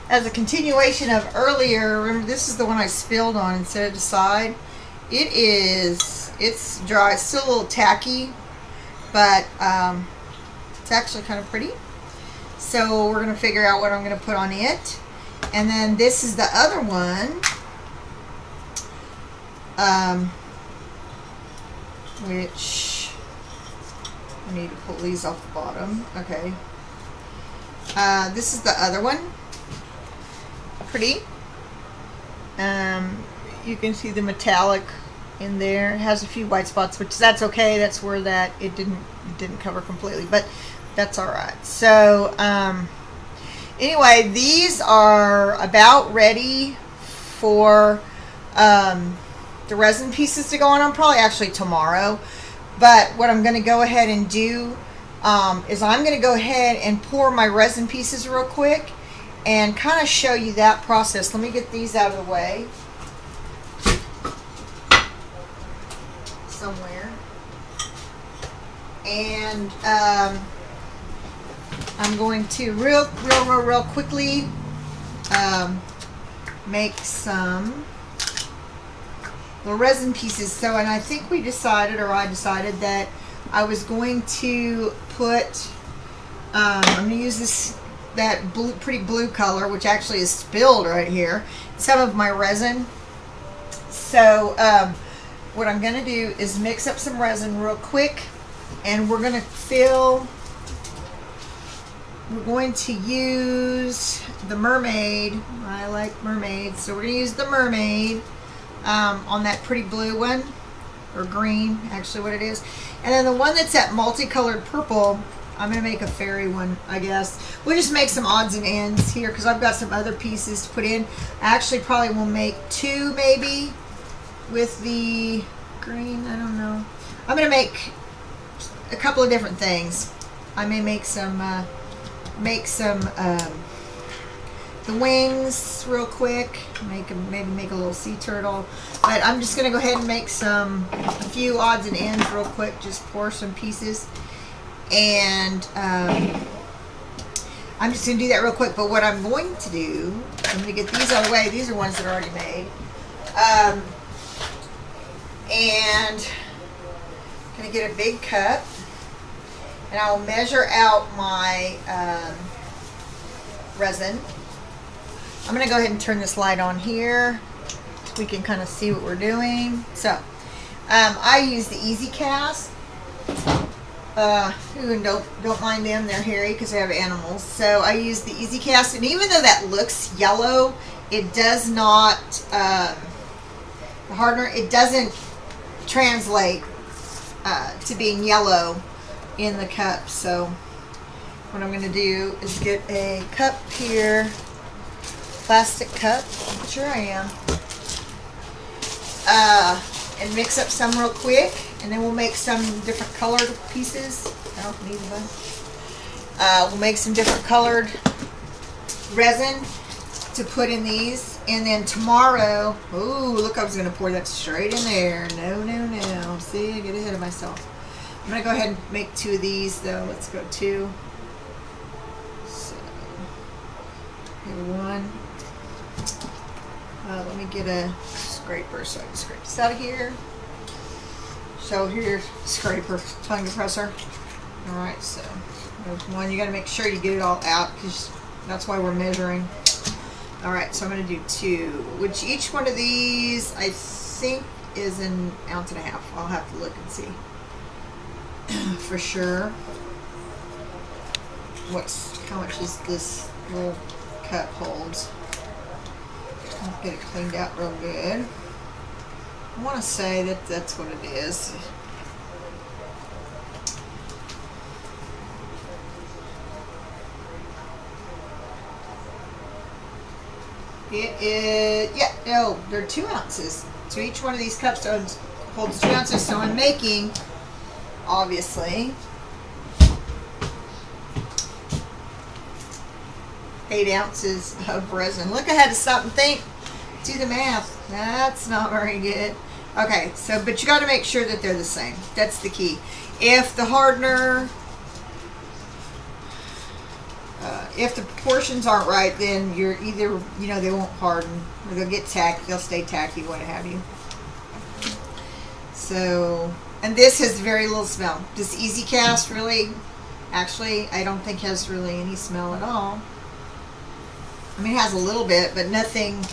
as a continuation of earlier, remember this is the one I spilled on and set it aside. It's dry. It's still a little tacky, but it's actually kind of pretty. So we're going to figure out what I'm going to put on it. And then this is the other one, which I need to pull these off the bottom. Okay. This is the other one. Pretty. You can see the metallic in there. It has a few white spots, which that's okay. That's where that it didn't cover completely, but that's all right. So anyway, these are about ready for the resin pieces to go on. Probably actually tomorrow. But what I'm going to go ahead and do is I'm going to go ahead and pour my resin pieces real quick and kind of show you that process. Let me get these out of the way somewhere. And I'm going to real quickly make some little resin pieces. So, and I think we decided, or I decided, that I was going to put, I'm going to use that pretty blue color, which actually is spilled right here, some of my resin. So what I'm going to do is mix up some resin real quick, and we're going to use the mermaid. I like mermaids, so we're going to use the mermaid on that pretty blue one, or green, actually what it is. And then the one that's that multicolored purple, I'm going to make a fairy one, I guess. We'll just make some odds and ends here because I've got some other pieces to put in. I actually probably will make two maybe with the green. I don't know. I'm going to make a couple of different things. I may make some the wings real quick. Maybe make a little sea turtle. But I'm just going to go ahead and make a few odds and ends real quick. Just pour some pieces. And I'm just going to do that real quick. But what I'm going to do, I'm going to get these out of the way. These are ones that are already made. And I'm going to get a big cup. And I'll measure out my resin. I'm going to go ahead and turn this light on here so we can kind of see what we're doing. So, I use the Easy Cast. Don't mind them, they're hairy because they have animals. So I use the Easy Cast, and even though that looks yellow, it does not, the hardener, it doesn't translate to being yellow in the cup. So what I'm going to do is get a cup here, plastic cup, sure I am, and mix up some real quick. And then we'll make some different colored pieces. I don't need a bunch. We'll make some different colored resin to put in these. And then tomorrow, ooh, look, I was going to pour that straight in there. No. See, I get ahead of myself. I'm going to go ahead and make two of these, though. Let's go two. So, here, one. Let me get a scraper so I can scrape this out of here. So here's scraper, tongue depressor. Alright, so there's one. You got to make sure you get it all out because that's why we're measuring. Alright, so I'm going to do two, which each one of these I think is an ounce and a half. I'll have to look and see for sure. How much is this little cup holds? I'll get it cleaned out real good. I want to say that that's what it is. It is, yeah, no, they're 2 ounces. So each one of these cups holds 2 ounces. So I'm making, obviously, 8 ounces of resin. Look, I had to stop and think. Do the math. That's not very good. Okay, so, but you got to make sure that they're the same. That's the key. If the hardener if the proportions aren't right, then you're either, you know, they won't harden or they'll get tacky, they'll stay tacky, what have you. So, and this has very little smell. This Easy Cast really, actually, I don't think has really any smell at all. I mean, it has a little bit, but nothing.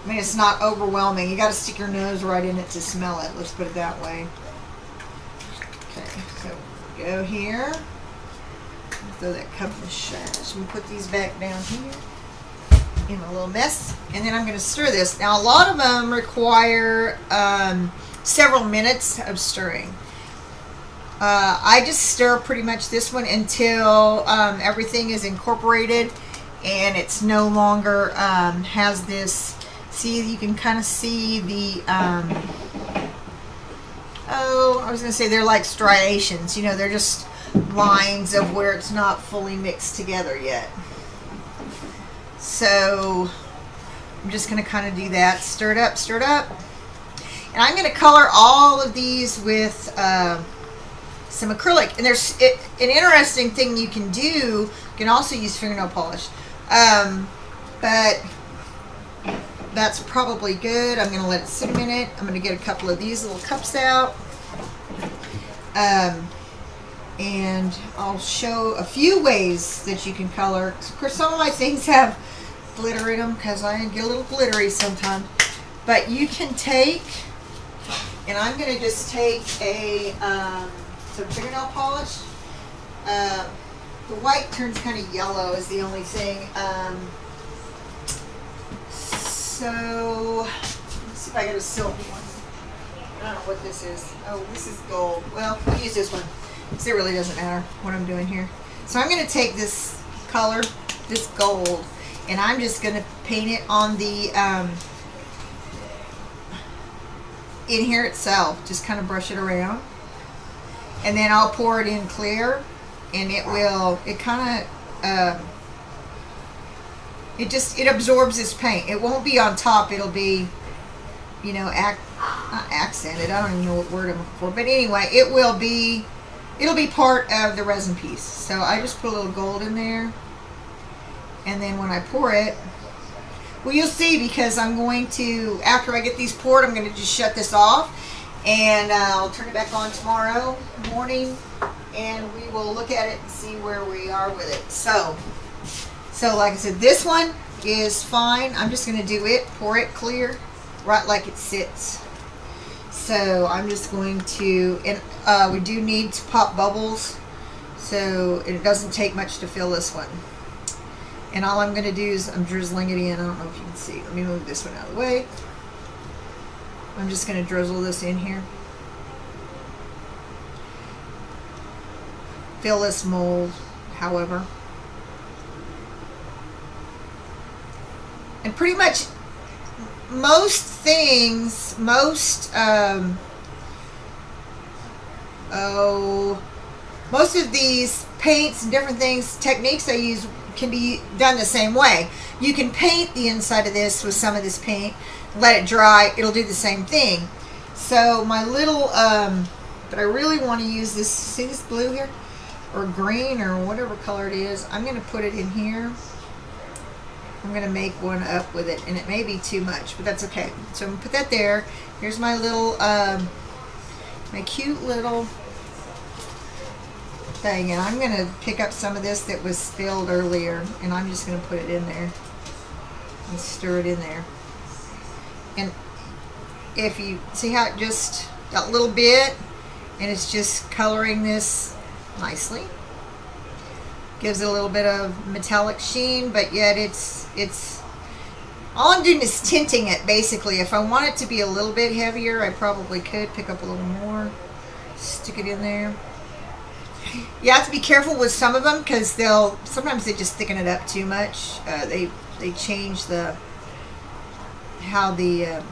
I mean, it's not overwhelming. You got to stick your nose right in it to smell it. Let's put it that way. Okay, so go here. Throw that cup in the trash. I'm going to put these back down here in a little mess. And then I'm going to stir this. Now, a lot of them require several minutes of stirring. I just stir pretty much this one until everything is incorporated and it's no longer has this. See, you can kind of see the, oh, I was going to say they're like striations. You know, they're just lines of where it's not fully mixed together yet. So I'm just going to kind of do that. Stir it up, stir it up. And I'm going to color all of these with some acrylic. And there's an interesting thing you can do. You can also use fingernail polish. But that's probably good. I'm going to let it sit a minute. I'm going to get a couple of these little cups out. And I'll show a few ways that you can color. Of course, some of my things have glitter in them because I get a little glittery sometimes. But you can take, and I'm going to just take some fingernail polish. The white turns kind of yellow is the only thing. So, let's see if I got a silver one. I don't know what this is. Oh, this is gold. Well, I'll use this one. Because it really doesn't matter what I'm doing here. So I'm going to take this color, this gold, and I'm just going to paint it on the, in here itself. Just kind of brush it around. And then I'll pour it in clear, and it will, it kind of, it absorbs this paint. It won't be on top. It'll be, you know, not accented. I don't even know what word I'm looking for. But anyway, it will be, it'll be part of the resin piece. So I just put a little gold in there. And then when I pour it, well, you'll see, because I'm going to, after I get these poured, I'm going to just shut this off. And I'll turn it back on tomorrow morning. And we will look at it and see where we are with it. So like I said, this one is fine. I'm just going to do it, pour it clear, right like it sits. So I'm just going to, and we do need to pop bubbles, so it doesn't take much to fill this one. And all I'm going to do is I'm drizzling it in. I don't know if you can see. Let me move this one out of the way. I'm just going to drizzle this in here. Fill this mold, however. And pretty much most things, most of these paints and different things, techniques I use can be done the same way. You can paint the inside of this with some of this paint, let it dry, it'll do the same thing. So my little, but I really want to use this, see this blue here? Or green, or whatever color it is. I'm going to put it in here. I'm going to make one up with it, and it may be too much, but that's okay. So I'm going to put that there. Here's my little, my cute little thing, and I'm going to pick up some of this that was spilled earlier, and I'm just going to put it in there and stir it in there. And if you see how it just got a little bit, and it's just coloring this nicely. Gives it a little bit of metallic sheen, but yet it's all I'm doing is tinting it, basically. If I want it to be a little bit heavier, I probably could pick up a little more, stick it in there. You have to be careful with some of them, because sometimes they just thicken it up too much. They change how it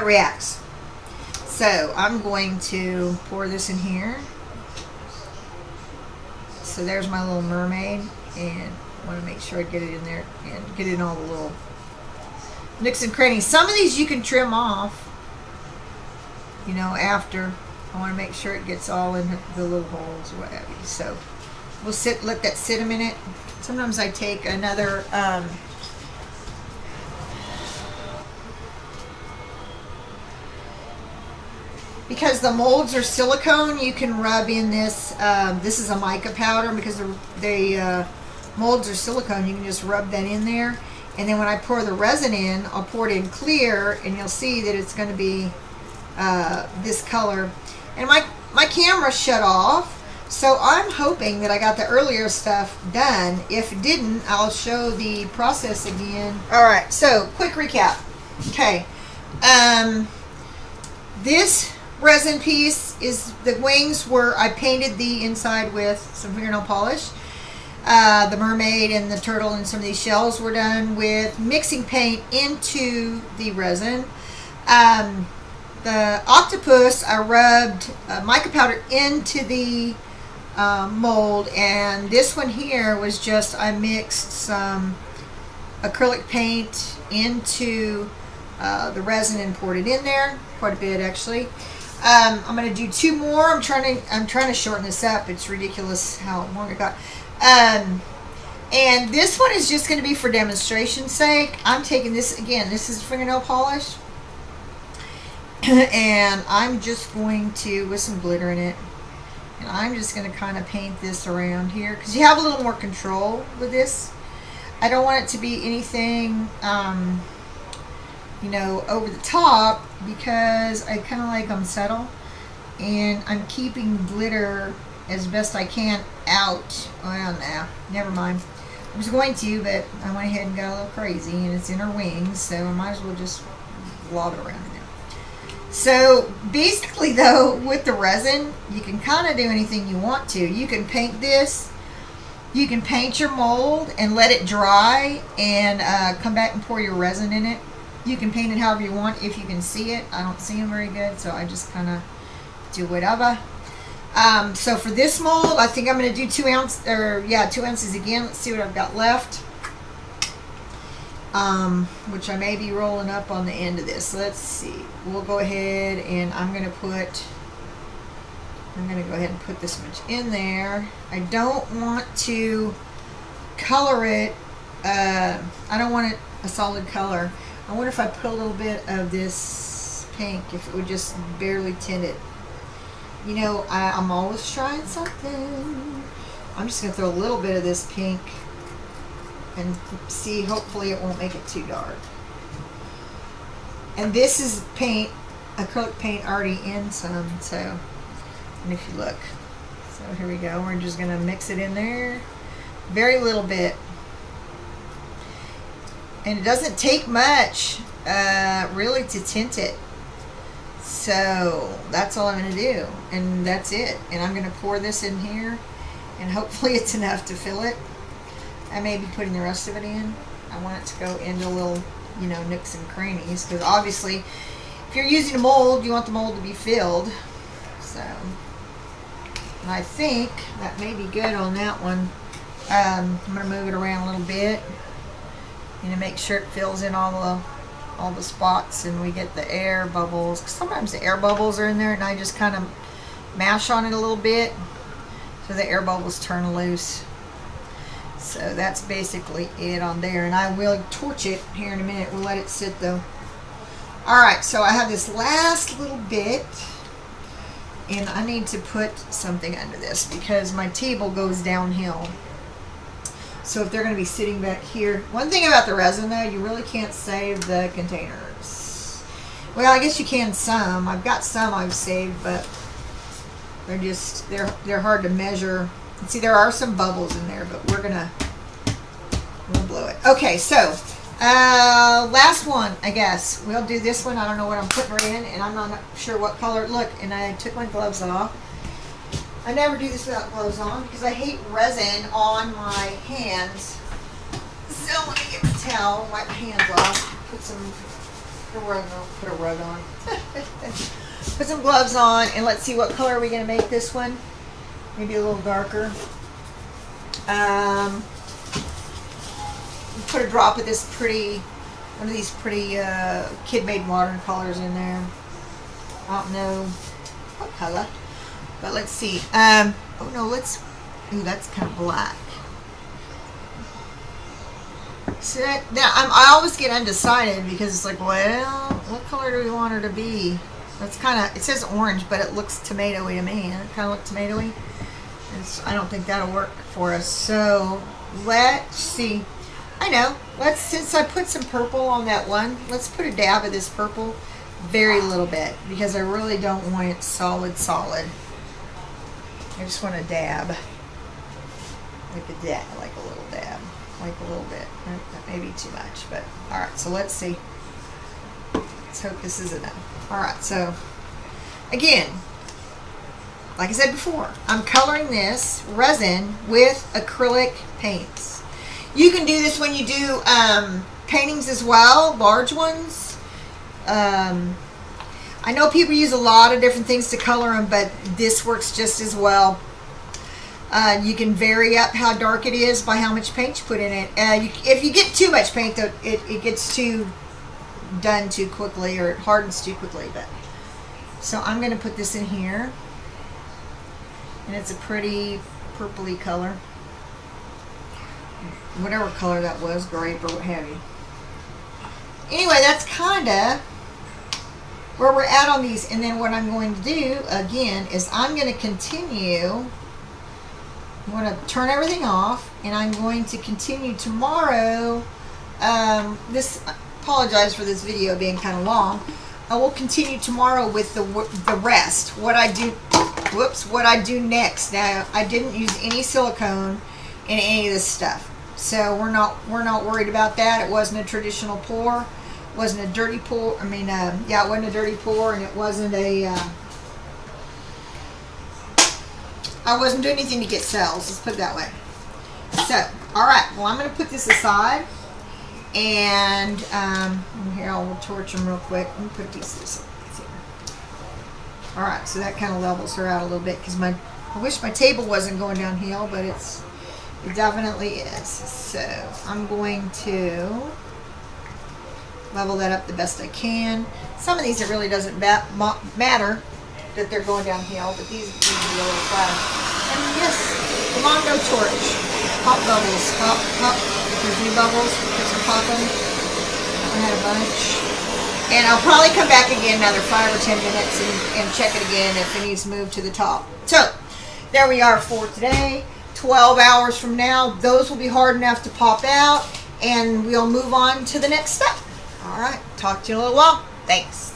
reacts. So I'm going to pour this in here. So there's my little mermaid, and I want to make sure I get it in there and get in all the little nooks and crannies. Some of these you can trim off, after. I want to make sure it gets all in the little holes or what have you. So We'll let that sit a minute. Sometimes I take another because the molds are silicone, you can rub in this. This is a mica powder, because the molds are silicone. You can just rub that in there, and then when I pour the resin in, I'll pour it in clear, and you'll see that it's going to be this color. And my camera shut off, so I'm hoping that I got the earlier stuff done. If it didn't, I'll show the process again. All right, so quick recap. Okay, this resin piece is the wings where I painted the inside with some fingernail polish. The mermaid and the turtle and some of these shells were done with mixing paint into the resin. The octopus, I rubbed mica powder into the mold, and this one here was just, I mixed some acrylic paint into the resin and poured it in there, quite a bit actually. I'm going to do 2 more. I'm trying to shorten this up. It's ridiculous how long it got. And this one is just going to be for demonstration's sake. I'm taking this, again, this is fingernail polish. And I'm just going to, with some glitter in it, and I'm just going to kind of paint this around here, because you have a little more control with this. I don't want it to be anything, you know, over the top, because I kind of like them subtle, and I'm keeping glitter as best I can out. Well, nah, never mind. I was going to, but I went ahead and got a little crazy, and it's in her wings, so I might as well just lob it around in there. So basically, though, with the resin, you can kind of do anything you want to. You can paint this. You can paint your mold and let it dry, and come back and pour your resin in it. You can paint it however you want, if you can see it. I don't see them very good, so I just kind of do whatever. So for this mold, I think I'm going to do 2 ounces again. Let's see what I've got left. Which I may be rolling up on the end of this. Let's see. We'll go ahead, and I'm going to go ahead and put this much in there. I don't want to color it. I don't want it a solid color. I wonder if I put a little bit of this pink, if it would just barely tint it. You know, I'm always trying something. I'm just going to throw a little bit of this pink and see, hopefully it won't make it too dark. And this is paint, acrylic paint already in some, so, and if you look. So here we go. We're just going to mix it in there. Very little bit. And it doesn't take much, really, to tint it. So that's all I'm going to do. And that's it. And I'm going to pour this in here. And hopefully it's enough to fill it. I may be putting the rest of it in. I want it to go into little, you know, nooks and crannies. Because obviously, if you're using a mold, you want the mold to be filled. So, and I think that may be good on that one. I'm going to move it around a little bit. You know, make sure it fills in all the spots, and we get the air bubbles. 'Cause sometimes the air bubbles are in there, and I just kind of mash on it a little bit so the air bubbles turn loose. So that's basically it on there, and I will torch it here in a minute. We'll let it sit though. Alright, so I have this last little bit, and I need to put something under this because my table goes downhill. So if they're going to be sitting back here. One thing about the resin though, you really can't save the containers. Well, I guess you can some. I've got some I've saved, but they're just, they're hard to measure. See, there are some bubbles in there, but we'll blow it. Okay, so last one, I guess. We'll do this one. I don't know what I'm putting her in, and I'm not sure what color. Look, and I took my gloves off. I never do this without gloves on because I hate resin on my hands. So let me get my towel, wipe my hands off, put a rug on. Put some gloves on, and let's see what color are we going to make this one. Maybe a little darker. Put a drop of this pretty, one of these pretty kid-made watercolors in there. I don't know what color, but let's see. Oh no, let's Ooh, that's kind of black. See that? I always get undecided because it's like, well, what color do we want her to be? That's kind of, it says orange, but it looks tomatoey to me. It kind of looks tomatoey. I don't think that'll work for us. So let's see. I know. Since I put some purple on that one, let's put a dab of this purple. Very little bit, because I really don't want it solid. I just want a dab. Like a dab, like a little dab. Like a little bit. That may be too much, but alright, so let's see. Let's hope this is enough. Alright, so again, like I said before, I'm coloring this resin with acrylic paints. You can do this when you do paintings as well, large ones. I know people use a lot of different things to color them, but this works just as well. You can vary up how dark it is by how much paint you put in it. If you get too much paint, though, it gets done too quickly, or it hardens too quickly. But so I'm going to put this in here, and it's a pretty purpley color, whatever color that was, grape or what have you. Anyway, that's kind of where we're at on these. And then what I'm going to do again is I'm going to continue. I'm going to turn everything off, and I'm going to continue tomorrow. Apologize for this video being kind of long. I will continue tomorrow with the rest. What I do next. Now, I didn't use any silicone in any of this stuff, so we're not worried about that. It wasn't a traditional pour. It wasn't a dirty pour. I mean, yeah, it wasn't a dirty pour, and it wasn't a. I wasn't doing anything to get cells. Let's put it that way. So, all right. Well, I'm going to put this aside, and here I'll torch them real quick. Let me put these here. All right. So that kind of levels her out a little bit, because I wish my table wasn't going downhill, but it definitely is. So I'm going to level that up the best I can. Some of these it really doesn't matter that they're going downhill, but these need to be a little flatter. And yes, the Mondo torch. Pop bubbles. Pop. If there's any bubbles, put some pop them. I had a bunch. And I'll probably come back again another 5 or 10 minutes and check it again if it needs to move to the top. So, there we are for today. 12 hours from now, those will be hard enough to pop out, and we'll move on to the next step. All right, talk to you in a little while. Thanks.